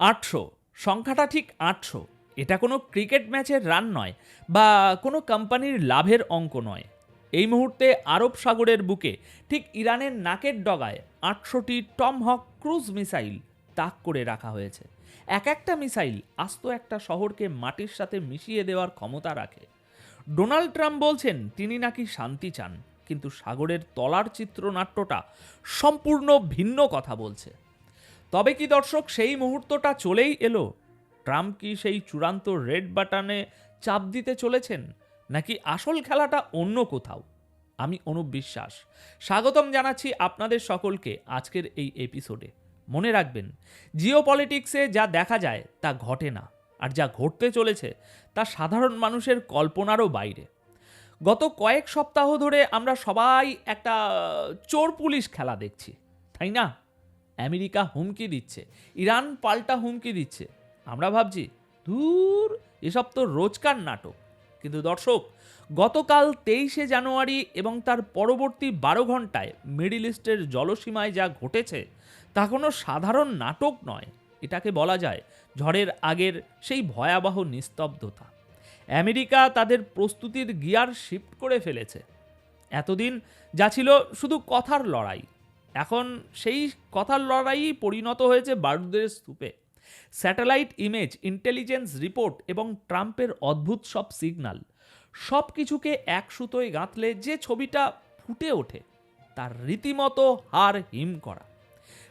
800 সংখ্যাটা ঠিক 800। এটা কোনো ক্রিকেট ম্যাচের রান নয় বা কোনো কোম্পানির লাভের অঙ্ক নয়। এই মুহূর্তে আরব সাগরের বুকে ঠিক ইরানের নাকের ডগায় 800টি টমহক ক্রুজ মিসাইল তাক করে রাখা হয়েছে। এক একটা মিসাইল আস্ত একটা শহরকে মাটির সাথে মিশিয়ে দেওয়ার ক্ষমতা রাখে। ডোনাল্ড ট্রাম্প বলছেন তিনি নাকি শান্তি চান, কিন্তু সাগরের তলার চিত্রনাট্যটা সম্পূর্ণ ভিন্ন কথা বলছে। তবে কি দর্শক সেই মুহূর্তটা চলেই এলো? ট্রাম্প কি সেই চূড়ান্ত রেড বাটনে চাপ দিতে চলেছেন, নাকি আসল খেলাটা অন্য কোথাও? আমি অনুপ বিশ্বাস, স্বাগতম জানাচ্ছি আপনাদের সকলকে আজকের এই এপিসোডে। মনে রাখবেন, জিও পলিটিক্সে যা দেখা যায় তা ঘটে না, আর যা ঘটতে চলেছে তা সাধারণ মানুষের কল্পনারও বাইরে। গত কয়েক সপ্তাহ ধরে আমরা সবাই একটা চোর পুলিশ খেলা দেখছি, তাই না? আমেরিকা হুমকি দিচ্ছে, ইরান পাল্টা হুমকি দিচ্ছে। আমরা ভাবছি ধুর, এসব তো রোজকার নাটক। কিন্তু দর্শক, গতকাল 23শে জানুয়ারি এবং তার পরবর্তী 12 ঘন্টায় মিডল ইস্টের জলসীমায় যা ঘটেছে তা কোনো সাধারণ নাটক নয়। এটাকে বলা যায় ঝড়ের আগের সেই ভয়াবহ নিস্তব্ধতা। আমেরিকা তাদের প্রস্তুতির গিয়ার শিফট করে ফেলেছে। এতদিন যা ছিল শুধু কথার লড়াই, এখন সেই কথার লড়াইই পরিণত হয়েছে বারুদের স্তূপে। স্যাটেলাইট ইমেজ, ইন্টেলিজেন্স রিপোর্ট এবং ট্রাম্পের অদ্ভুত সব সিগন্যাল, সব কিছুকে এক সুতোয় গাঁথলে যে ছবিটা ফুটে ওঠে তার রীতিমতো হাড় হিম করা।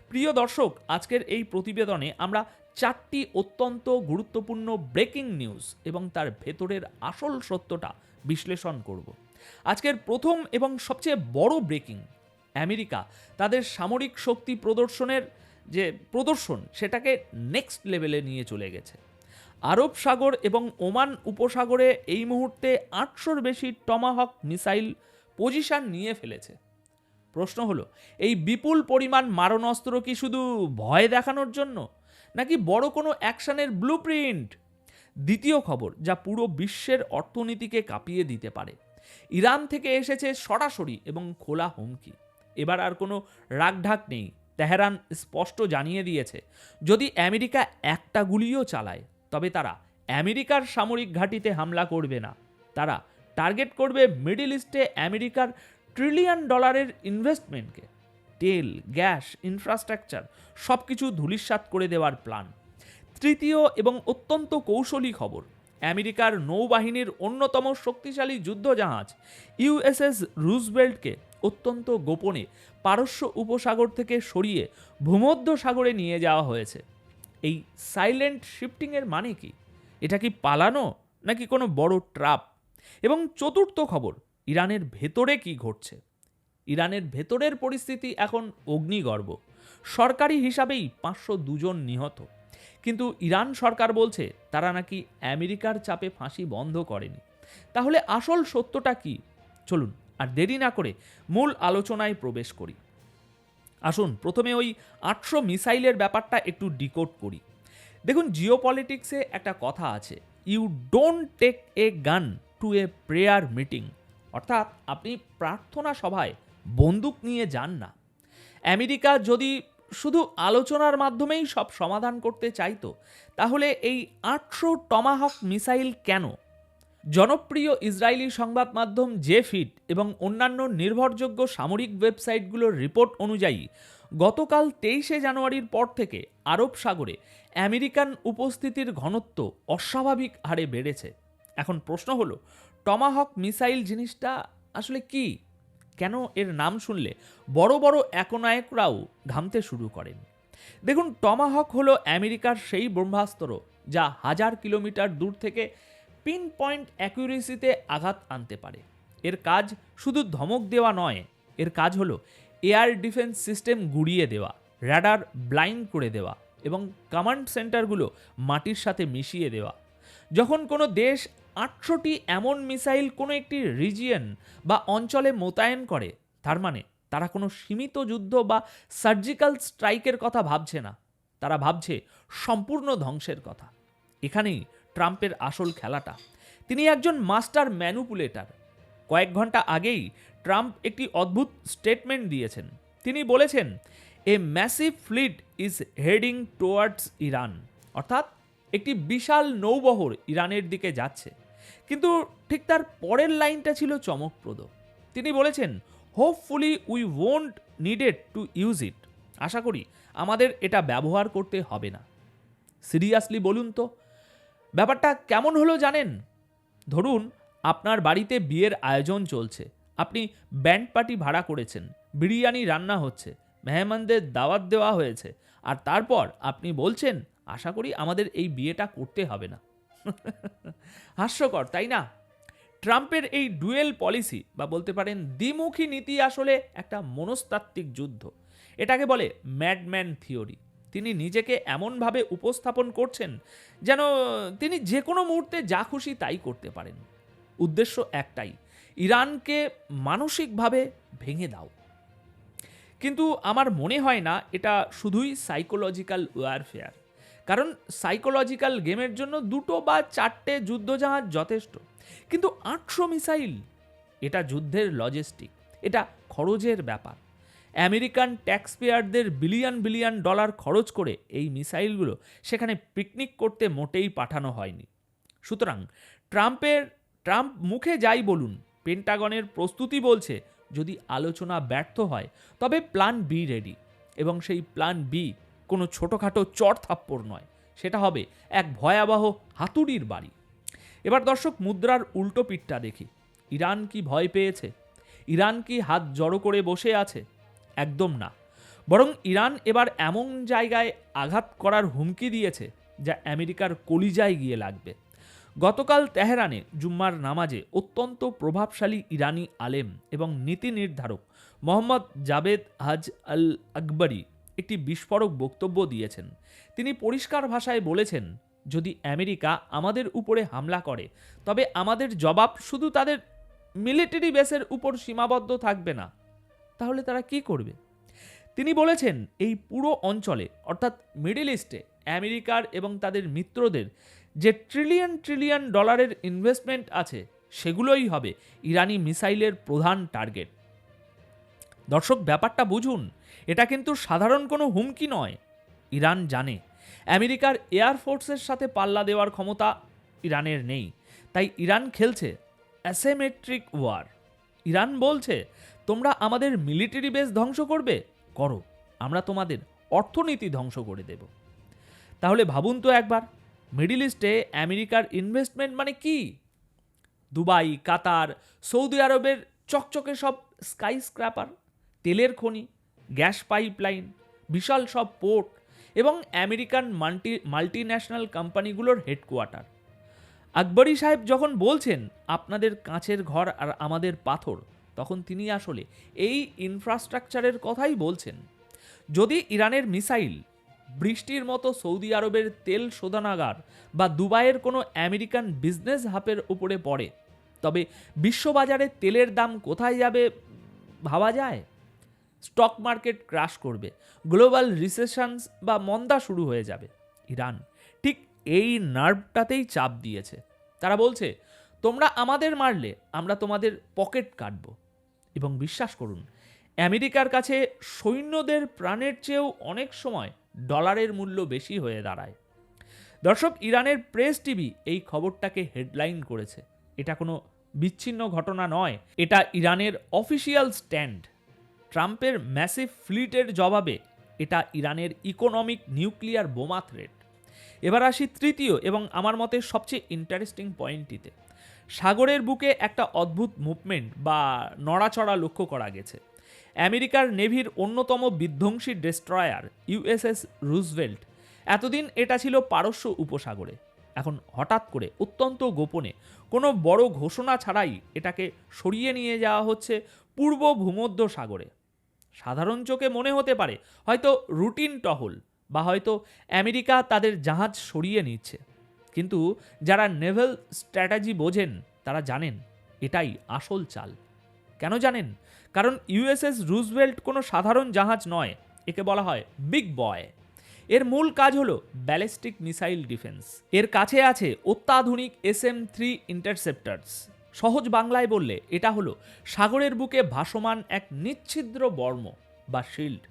প্রিয় দর্শক, আজকের এই প্রতিবেদনে আমরা 4টি অত্যন্ত গুরুত্বপূর্ণ ব্রেকিং নিউজ এবং তার ভেতরের আসল সত্যটা বিশ্লেষণ করব। আজকের প্রথম এবং সবচেয়ে বড় ব্রেকিং, আমেরিকা তাদের সামরিক শক্তি প্রদর্শনের যে প্রদর্শন সেটাকে নেক্সট লেভেলে নিয়ে চলে গেছে। আরব সাগর এবং ওমান উপসাগরে এই মুহূর্তে 800-র বেশি টমাহক মিসাইল পজিশন নিয়ে ফেলেছে। প্রশ্ন হলো, এই বিপুল পরিমাণ মারণাস্ত্র কি শুধু ভয় দেখানোর জন্য, নাকি বড় কোনো অ্যাকশনের ব্লুপ্রিন্ট? দ্বিতীয় খবর, যা পুরো বিশ্বের অর্থনীতিকে কাঁপিয়ে দিতে পারে, ইরান থেকে এসেছে সরাসরি এবং খোলা হুমকি। এবার আর কোনো রাগঢাক নেই। তেহরান স্পষ্ট জানিয়ে দিয়েছে যদি আমেরিকা একটা গুলিও চালায় তবে তারা আমেরিকার সামরিক ঘাঁটিতে হামলা করবে না। তারা টার্গেট করবে মিডল ইস্টে আমেরিকার $1 ট্রিলিয়ন ইনভেস্টমেন্টকে। তেল, গ্যাস, ইনফ্রাস্ট্রাকচার সব কিছু ধূলিসাৎ করে দেওয়ার প্ল্যান। তৃতীয় এবং অত্যন্ত কৌশলী খবর, আমেরিকার নৌবাহিনীর অন্যতম শক্তিশালী যুদ্ধজাহাজ ইউএসএস রুজভেল্টকে অত্যন্ত গোপনে পারস্য উপসাগর থেকে সরিয়ে ভূমধ্য সাগরে নিয়ে যাওয়া হয়েছে। এই সাইলেন্ট শিফটিংয়ের মানে কি? এটা কি পালানো, নাকি কোনো বড় ট্র্যাপ? এবং চতুর্থ খবর, ইরানের ভেতরে কি ঘটছে। ইরানের ভেতরের পরিস্থিতি এখন অগ্নিগর্ভ। সরকারি হিসাবেই 502 জন নিহত, কিন্তু ইরান সরকার বলছে তারা নাকি আমেরিকার চাপে ফাঁসি বন্ধ করেনি। তাহলে আসল সত্যটা কি? চলুন আর দেরি না করে মূল আলোচনায় প্রবেশ করি। আসুন প্রথমে ওই 800 মিসাইলের ব্যাপারটা একটু ডিকোড করি। দেখুন, জিওপলিটিক্সে একটা কথা আছে, ইউ ডোন্ট টেক এ গান টু এ প্রেয়ার মিটিং। অর্থাৎ আপনি প্রার্থনা সভায় বন্দুক নিয়ে যান না। আমেরিকা যদি শুধু আলোচনার মাধ্যমেই সব সমাধান করতে চাইতো, তাহলে এই 800 টমাহক মিসাইল কেন? জনপ্রিয় ইসরায়েলি সংবাদ মাধ্যম জেফিট এবং অন্যান্য নির্ভরযোগ্য সামরিক ওয়েবসাইটগুলোর রিপোর্ট অনুযায়ী গতকাল 23শে জানুয়ারির পর থেকে আরব সাগরে আমেরিকান উপস্থিতির ঘনত্ব অস্বাভাবিক হারে বেড়েছে। এখন প্রশ্ন হলো, টমাহক মিসাইল জিনিসটা আসলে কি? কেন এর নাম শুনলে বড় বড় একনায়করাও ঘামতে শুরু করেন? দেখুন, টমাহক হলো আমেরিকার সেই ব্রহ্মাস্ত্র যা 1000 কিলোমিটার দূর থেকে পিন পয়েন্ট অ্যাকুরেসিতে আঘাত আনতে পারে। এর কাজ শুধু ধমক দেওয়া নয়, এর কাজ হলো এয়ার ডিফেন্স সিস্টেম গুড়িয়ে দেওয়া, রাডার ব্লাইন্ড করে দেওয়া এবং কমান্ড সেন্টারগুলো মাটির সাথে মিশিয়ে দেওয়া। যখন কোনো দেশ 800টি এমন মিসাইল কোনো একটি রিজিয়ন বা অঞ্চলে মোতায়েন করে, তার মানে তারা কোনো সীমিত যুদ্ধ বা সার্জিক্যাল স্ট্রাইকের কথা ভাবছে না, তারা ভাবছে সম্পূর্ণ ধ্বংসের কথা। এখানেই ট্রাম্পের আসল খেলাটা। তিনি একজন মাস্টার ম্যানুপুলেটর। কয়েক ঘন্টা আগেই ট্রাম্প একটি অদ্ভুত স্টেটমেন্ট দিয়েছেন। তিনি বলেছেন, a massive fleet is heading towards Iran. অর্থাৎ একটি বিশাল নৌবহর ইরানের দিকে যাচ্ছে। কিন্তু ঠিক তার পরের লাইনটা ছিল চমকপ্রদ। তিনি বলেছেন, hopefully we won't needed to use it. আশা করি আমাদের এটা ব্যবহার করতে হবে না। সিরিয়াসলি বলুন তো, ব্যাপারটা কেমন হলো জানেন? ধরুন আপনার বাড়িতে বিয়ের আয়োজন চলছে, আপনি ব্যান্ড পার্টি ভাড়া করেছেন, বিরিয়ানি রান্না হচ্ছে, মেহমানদের দাওয়াত দেওয়া হয়েছে, আর তারপর আপনি বলছেন আশা করি আমাদের এই বিয়েটা করতে হবে না। হাস্যকর, তাই না? ট্রাম্পের এই ডুয়েল পলিসি বা বলতে পারেন দ্বিমুখী নীতি আসলে একটা মনস্তাত্ত্বিক যুদ্ধ। এটাকে বলে ম্যাডম্যান থিওরি। তিনি নিজেকে এমনভাবে উপস্থাপন করছেন যেন তিনি যে কোনো মুহূর্তে যা খুশি তাই করতে পারেন। উদ্দেশ্য একটাই, ইরানকে মানসিকভাবে ভেঙে দাও। কিন্তু আমার মনে হয় না এটা শুধুই সাইকোলজিক্যাল ওয়ারফেয়ার, কারণ সাইকোলজিক্যাল গেমের জন্য 2 বা 4টে যুদ্ধজাহাজ যথেষ্ট, কিন্তু 800 মিসাইল, এটা যুদ্ধের লজিস্টিক, এটা খরচের ব্যাপার। আমেরিকান ট্যাক্সপেয়ারদের বিলিয়ন বিলিয়ন ডলার খরচ করে এই মিসাইলগুলো সেখানে পিকনিক করতে মোটেই পাঠানো হয়নি। সুতরাং ট্রাম্প মুখে যাই বলুন, পেন্টাগনের প্রস্তুতি বলছে যদি আলোচনা ব্যর্থ হয় তবে প্ল্যান বি রেডি, এবং সেই প্ল্যান বি কোনো ছোটোখাটো চড়থাপ্পড় নয়, সেটা হবে এক ভয়াবহ হাতুড়ির বাড়ি। এবার দর্শক, মুদ্রার উল্টো পিঠটা দেখি। ইরান কি ভয় পেয়েছে? ইরান কি হাত জড়ো করে বসে আছে? একদম না। বরং ইরান এবার এমন জায়গায় আঘাত করার হুমকি দিয়েছে যা আমেরিকার কলিজায় গিয়ে লাগবে। গতকাল তেহরানে জুম্মার নামাজে অত্যন্ত প্রভাবশালী ইরানি আলেম এবং নীতি নির্ধারক মোহাম্মদ জাবেদ হাজ আল আকবরী একটি বিস্ফোরক বক্তব্য দিয়েছেন। তিনি পরিষ্কার ভাষায় বলেছেন, যদি আমেরিকা আমাদের উপরে হামলা করে তবে আমাদের জবাব শুধু তাদের মিলিটারি বেসের উপর সীমাবদ্ধ থাকবে না। তাহলে তারা কি করবে? তিনি বলেছেন, এই পুরো অঞ্চলে অর্থাৎ মিডল ইস্টে আমেরিকার এবং তাদের মিত্রদের যে ট্রিলিয়ন ট্রিলিয়ন ডলারের ইনভেস্টমেন্ট আছে সেগুলোই হবে ইরানি মিসাইলের প্রধান টার্গেট। দর্শক, ব্যাপারটা বুঝুন, এটা কিন্তু সাধারণ কোনো হুমকি নয়। ইরান জানে আমেরিকার এয়ারফোর্সের সাথে পাল্লা দেওয়ার ক্ষমতা ইরানের নেই, তাই ইরান খেলছে অ্যাসিমেট্রিক ওয়ার। ইরান বলছে, তোমরা আমাদের মিলিটারি বেস ধ্বংস করবে, করো, আমরা তোমাদের অর্থনীতি ধ্বংস করে দেব। তাহলে ভাবুন তো একবার, মিডল ইস্টে আমেরিকার ইনভেস্টমেন্ট মানে কি? দুবাই, কাতার, সৌদি আরবের চকচকে সব স্কাই স্ক্র্যাপার, তেলের খনি, গ্যাস পাইপলাইন, বিশাল সব পোর্ট এবং আমেরিকান মাল্টিন্যাশনাল কোম্পানিগুলোর হেডকোয়ার্টার। আকবরী সাহেব যখন বলছেন আপনাদের কাঁচের ঘর আর আমাদের পাথর, তখন তিনি আসলে এই ইনফ্রাস্ট্রাকচারের কথাই বলছেন। যদি ইরানের মিসাইল বৃষ্টির মতো সৌদি আরবের তেল শোধনাগার বা দুবাইয়ের কোনো আমেরিকান বিজনেস হাবের উপরে পড়ে, তবে বিশ্ববাজারে তেলের দাম কোথায় যাবে ভাবা যায়? স্টক মার্কেট ক্র্যাশ করবে, গ্লোবাল রিসেশনস বা মন্দা শুরু হয়ে যাবে। ইরান ঠিক এই নার্ভটাতেই চাপ দিয়েছে। তারা বলছে, তোমরা আমাদের মারলে আমরা তোমাদের পকেট কাটব। এবং বিশ্বাস করুন, আমেরিকার কাছে সৈন্যদের প্রাণের চেয়েও অনেক সময় ডলারের মূল্য বেশি হয়ে দাঁড়ায়। দর্শক, ইরানের প্রেস টিভি এই খবরটাকে হেডলাইন করেছে। এটা কোনো বিচ্ছিন্ন ঘটনা নয়, এটা ইরানের অফিসিয়াল স্ট্যান্ড। ট্রাম্পের ম্যাসিভ ফ্লিটের জবাবে এটা ইরানের ইকোনমিক নিউক্লিয়ার বোমা থ্রেট। এবার আসি তৃতীয় এবং আমার মতে সবচেয়ে ইন্টারেস্টিং পয়েন্টটিতে। সাগরের বুকে একটা অদ্ভুত মুভমেন্ট বা নড়াচড়া লক্ষ্য করা গেছে। আমেরিকার নেভির অন্যতম বিধ্বংসী ডেস্ট্রয়ার ইউএসএস রুজভেল্ট, এতদিন এটা ছিল পারস্য উপসাগরে। এখন হঠাৎ করে অত্যন্ত গোপনে কোনো বড় ঘোষণা ছাড়াই এটাকে সরিয়ে নিয়ে যাওয়া হচ্ছে পূর্ব ভূমধ্য সাগরে। সাধারণ চোখে মনে হতে পারে হয়তো রুটিন টহল, বা হয়তো আমেরিকা তাদের জাহাজ সরিয়ে নিচ্ছে। কিন্তু যারা নেভাল স্ট্র্যাটেজি বোঝেন তারা জানেন এটাই আসল চাল। কেন জানেন? কারণ ইউএসএস রুজভেল্ট কোনো সাধারণ জাহাজ নয়, একে বলা হয় বিগ বয়। এর মূল কাজ হলো ব্যালিস্টিক মিসাইল ডিফেন্স। এর কাছে আছে অত্যাধুনিক SM-3 ইন্টারসেপ্টার্স। সহজ বাংলায় বললে এটা হলো সাগরের বুকে ভাসমান এক নিচ্ছিদ্র বর্ম বা শিল্ড।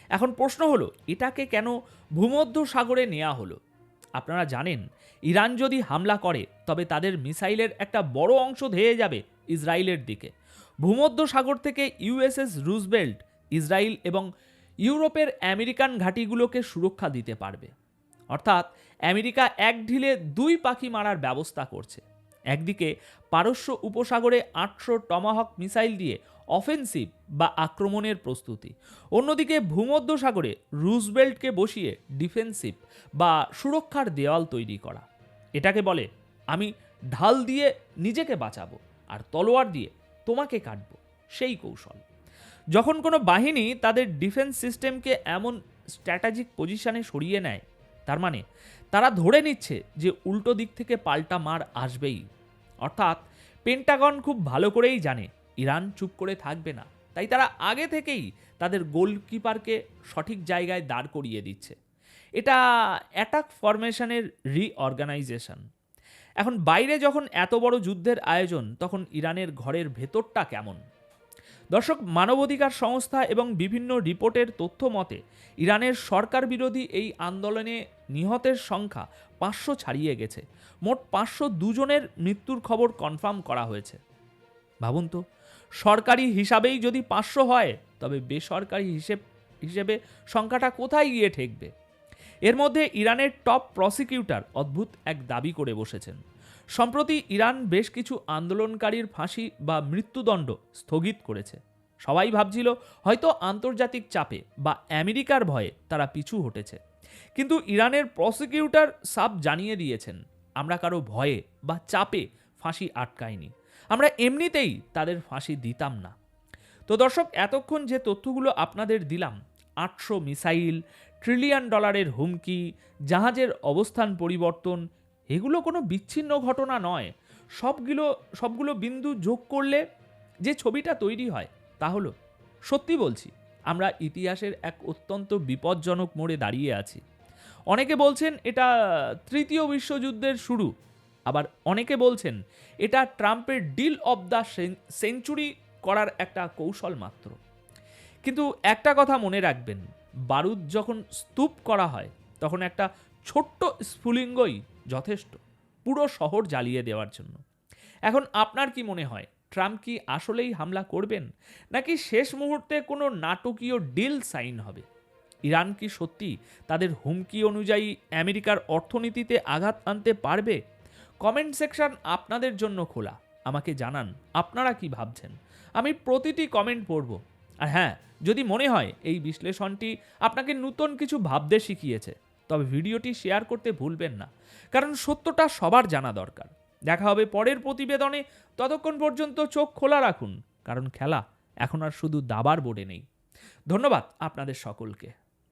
এখন প্রশ্ন হলো, এটাকে কেন ভূমধ্য সাগরে নেওয়া হলো? আপনারা জানেন, ইরান যদি হামলা করে তবে তাদের মিসাইলের একটা বড় অংশ ধেয়ে যাবে ইসরায়েলের দিকে। ভূমধ্য সাগর থেকে ইউএসএস রুজভেল্ট ইসরায়েল এবং ইউরোপের আমেরিকান ঘাঁটিগুলোকে সুরক্ষা দিতে পারবে। অর্থাৎ আমেরিকা এক ঢিলে দুই পাখি মারার ব্যবস্থা করছে। একদিকে পারস্য উপসাগরে 800 টমাহক মিসাইল দিয়ে অফেন্সিভ বা আক্রমণের প্রস্তুতি, অন্যদিকে ভূমধ্য সাগরে রুজভেল্টকে বসিয়ে ডিফেন্সিভ বা সুরক্ষার দেওয়াল তৈরি করা। এটাকে বলে আমি ঢাল দিয়ে নিজেকে বাঁচাবো আর তলোয়ার দিয়ে তোমাকে কাটবো, সেই কৌশল। যখন কোনো বাহিনী তাদের ডিফেন্স সিস্টেমকে এমন স্ট্র্যাটেজিক পজিশনে সরিয়ে নেয়, তার মানে তারা ধরে নিচ্ছে যে উল্টো দিক থেকে পাল্টা মার আসবেই। অর্থাৎ পেন্টাগন খুব ভালো করেই জানে ইরান চুপ করে থাকবে না, তাই তারা আগে থেকেই তাদের গোলকিপারকে সঠিক জায়গায় দাঁড় করিয়ে দিচ্ছে। এটা অ্যাটাক ফরমেশনের রিঅর্গানাইজেশন। এখন বাইরে যখন এত বড় যুদ্ধের আয়োজন, তখন ইরানের ঘরের ভেতরটা কেমন? দর্শক, মানবাধিকার সংস্থা এবং বিভিন্ন রিপোর্টের তথ্য মতে ইরানের সরকার বিরোধী এই আন্দোলনে নিহতের সংখ্যা 500 ছাড়িয়ে গেছে। মোট 502 জনের মৃত্যুর খবর কনফার্ম করা হয়েছে। ভাবুন তো, সরকারি হিসাবেই যদি 500 হয়, তবে বেসরকারি হিসেবে সংখ্যাটা কোথায় গিয়ে ঠেকবে? এর মধ্যে ইরানের টপ প্রসিকিউটর অদ্ভুত এক দাবি করে বসেছেন। সম্প্রতি ইরান বেশ কিছু আন্দোলনকারীর ফাঁসি বা মৃত্যুদণ্ড স্থগিত করেছে। সবাই ভাবছিল হয়তো আন্তর্জাতিক চাপে বা আমেরিকার ভয়ে তারা পিছু হটেছে, কিন্তু ইরানের প্রসিকিউটর সাব জানিয়ে দিয়েছেন, আমরা কারো ভয়ে বা চাপে ফাঁসি আটকাইনি, আমরা এমনিতেই তাদের ফাঁসি দিতাম না। তো দর্শক, এতক্ষণ যে তথ্যগুলো আপনাদের দিলাম, 800 মিসাইল, $1 ট্রিলিয়ন হুমকি, জাহাজের অবস্থান পরিবর্তন, এগুলো কোনো বিচ্ছিন্ন ঘটনা নয়। সবগুলো বিন্দু যোগ করলে যে ছবিটা তৈরি হয়, তা হলো, সত্যি বলছি, আমরা ইতিহাসের এক অত্যন্ত বিপজ্জনক মোড়ে দাঁড়িয়ে আছি। অনেকে বলছেন এটা তৃতীয় বিশ্বযুদ্ধের শুরু, আবার অনেকে বলছেন এটা ট্রাম্পের ডিল অব দ্য সেঞ্চুরি করার একটা কৌশল মাত্র। কিন্তু একটা কথা মনে রাখবেন, বারুদ যখন স্তূপ করা হয়, তখন একটা ছোট্ট স্ফুলিঙ্গই যথেষ্ট পুরো শহর জ্বালিয়ে দেওয়ার জন্য। এখন আপনার কি মনে হয়, ট্রাম্প কি আসলেই হামলা করবেন, নাকি শেষ মুহূর্তে কোনো নাটকীয় ডিল সাইন হবে? ইরান কি সত্যি তাদের হুমকি অনুযায়ী আমেরিকার অর্থনীতিতে আঘাত আনতে পারবে? কমেন্ট সেকশন আপনাদের জন্য খোলা, আমাকে জানান আপনারা কি ভাবছেন। আমি প্রতিটি কমেন্ট পড়ব। আর হ্যাঁ, যদি মনে হয় এই বিশ্লেষণটি আপনাকে নতুন কিছু ভাবতে শিখিয়েছে, তবে ভিডিওটি শেয়ার করতে ভুলবেন না, কারণ সত্যটা সবার জানা দরকার। দেখা হবে পরের প্রতিবেদনে, ততক্ষণ পর্যন্ত চোখ খোলা রাখুন, কারণ খেলা এখন আর শুধু দাবার বোর্ডে নেই। ধন্যবাদ আপনাদের সকলকে।